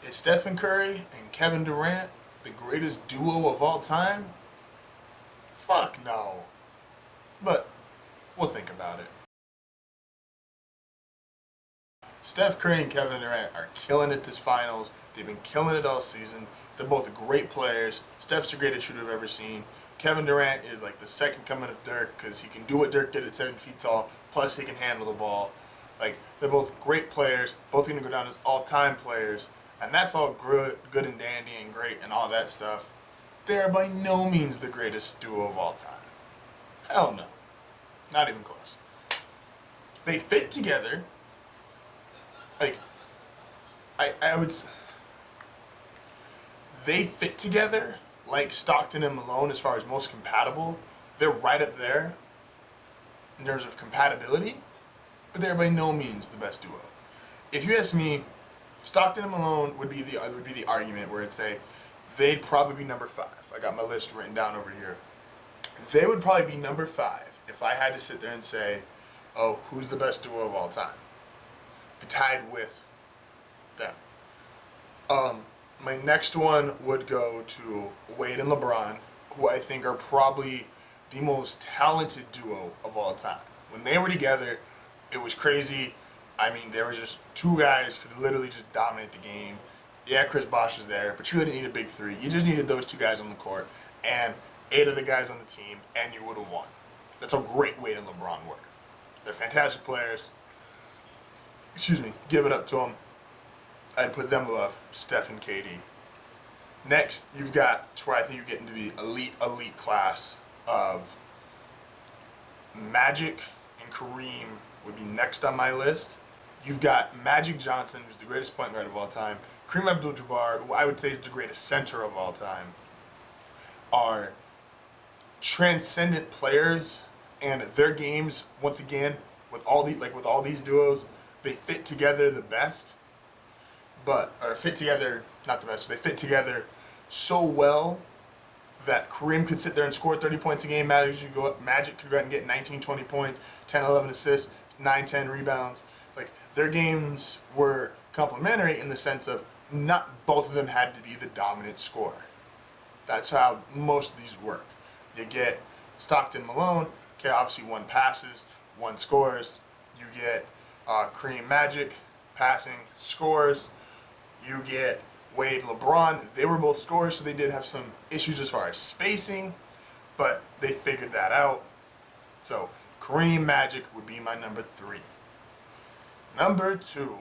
Is Stephen Curry and Kevin Durant the greatest duo of all time? Fuck no. But we'll think about it. Steph Curry and Kevin Durant are killing it this finals. They've been killing it all season. They're both great players. Steph's the greatest shooter I've ever seen. Kevin Durant is like the second coming of Dirk because he can do what Dirk did at 7 feet tall, plus he can handle the ball. Like, they're both great players, both going to go down as all-time players, and that's all good and dandy and great and all that stuff. They are by no means the greatest duo of all time. Hell no. Not even close. They fit together. Like, I would. They fit together like Stockton and Malone as far as most compatible. They're right up there in terms of compatibility, but they're by no means the best duo. If you ask me, Stockton and Malone would be the argument where it'd say they'd probably be number 5. I got my list written down over here. They would probably be number 5 if I had to sit there and say, oh, who's the best duo of all time? Be tied with them. My next one would go to Wade and LeBron, who I think are probably the most talented duo of all time. When they were together, it was crazy. I mean, there were just two guys who could literally just dominate the game. Yeah, Chris Bosh was there, but you didn't need a big three. You just needed those two guys on the court and 8 of the guys on the team, and you would have won. That's how great Wade and LeBron were. They're fantastic players. Excuse me, give it up to them. I'd put them above Steph and KD. Next, you've got to where I think you get into the elite class of Magic and Kareem would be next on my list. You've got Magic Johnson, who's the greatest point guard of all time. Kareem Abdul-Jabbar, who I would say is the greatest center of all time, are transcendent players, and their games, once again, with all these duos, they fit together the best. Fit together, not the best, but they fit together so well that Kareem could sit there and score 30 points a game. Magic could go out and get 19, 20 points, 10, 11 assists, 9, 10 rebounds. Like, their games were complementary in the sense of not both of them had to be the dominant scorer. That's how most of these work. You get Stockton Malone, okay, obviously one passes, one scores. You get Kareem Magic, passing, scores. You get Wade LeBron. They were both scorers, so they did have some issues as far as spacing, but they figured that out. So Kareem Magic would be my number 3. Number 2,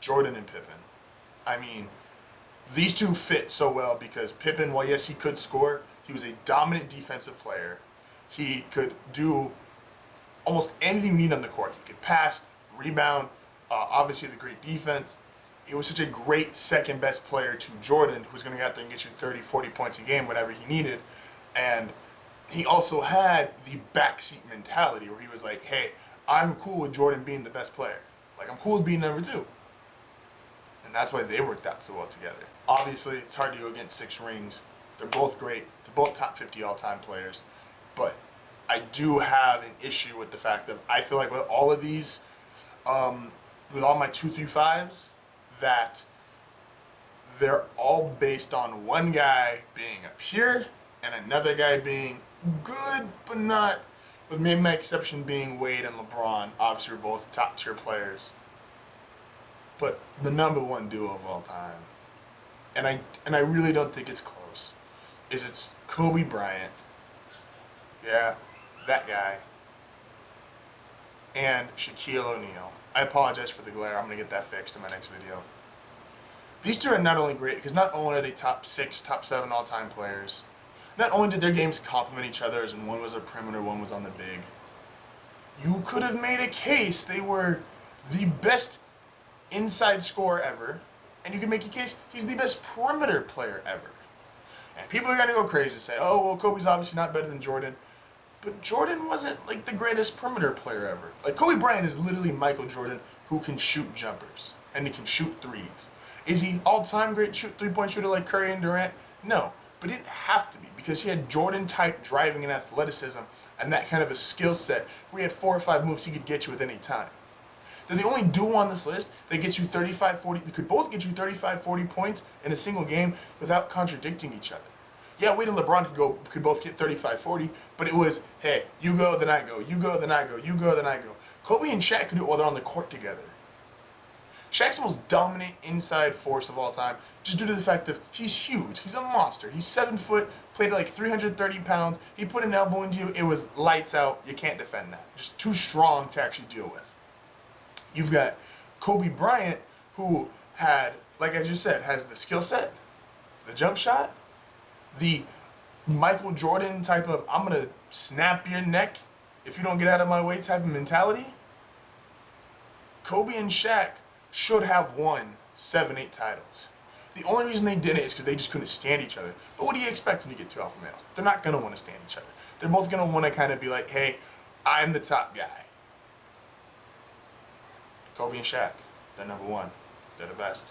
Jordan and Pippen. I mean, these two fit so well because Pippen, while yes he could score, he was a dominant defensive player. He could do almost anything you need on the court. He could pass, rebound, obviously the great defense. He was such a great second best player to Jordan, who's going to go out there and get you 30, 40 points a game, whatever he needed. And he also had the backseat mentality where he was like, hey, I'm cool with Jordan being the best player. Like, I'm cool with being number 2. And that's why they worked out so well together. Obviously, it's hard to go against 6 rings. They're both great. They're both top 50 all-time players. But I do have an issue with the fact that I feel like with all of these, with all my 2 through 5s, that they're all based on one guy being a pure and another guy being good, but not, with maybe my exception being Wade and LeBron. Obviously, we're both top tier players. But the number 1 duo of all time, and I really don't think it's close, is it's Kobe Bryant, yeah, that guy, and Shaquille O'Neal. I apologize for the glare. I'm going to get that fixed in my next video. These two are not only great, because not only are they top 6, top 7 all-time players, not only did their games complement each other's, and one was a perimeter, one was on the big, you could have made a case they were the best inside scorer ever, and you can make a case he's the best perimeter player ever. And people are going to go crazy and say, oh, well, Kobe's obviously not better than Jordan. But Jordan wasn't like the greatest perimeter player ever. Like, Kobe Bryant is literally Michael Jordan who can shoot jumpers and he can shoot threes. Is he all-time great three-point shooter like Curry and Durant? No, but he didn't have to be because he had Jordan-type driving and athleticism and that kind of a skill set where he had 4 or 5 moves he could get you at any time. They're the only duo on this list that gets you 35, 40. They could both get you 35, 40 points in a single game without contradicting each other. Yeah, Wade and LeBron could both get 35, 40, but it was, hey, you go, then I go, you go, then I go, you go, then I go. Kobe and Shaq could do it while they're on the court together. Shaq's the most dominant inside force of all time, just due to the fact that he's huge. He's a monster. He's 7 foot, played at like 330 pounds. He put an elbow into you. It was lights out. You can't defend that. Just too strong to actually deal with. You've got Kobe Bryant, who had, like I just said, has the skill set, the jump shot, the Michael Jordan type of, I'm going to snap your neck if you don't get out of my way type of mentality. Kobe and Shaq should have won 7, 8 titles. The only reason they didn't is because they just couldn't stand each other. But what do you expect when you get two alpha males? They're not going to want to stand each other. They're both going to want to kind of be like, hey, I'm the top guy. Kobe and Shaq, they're number one. They're the best.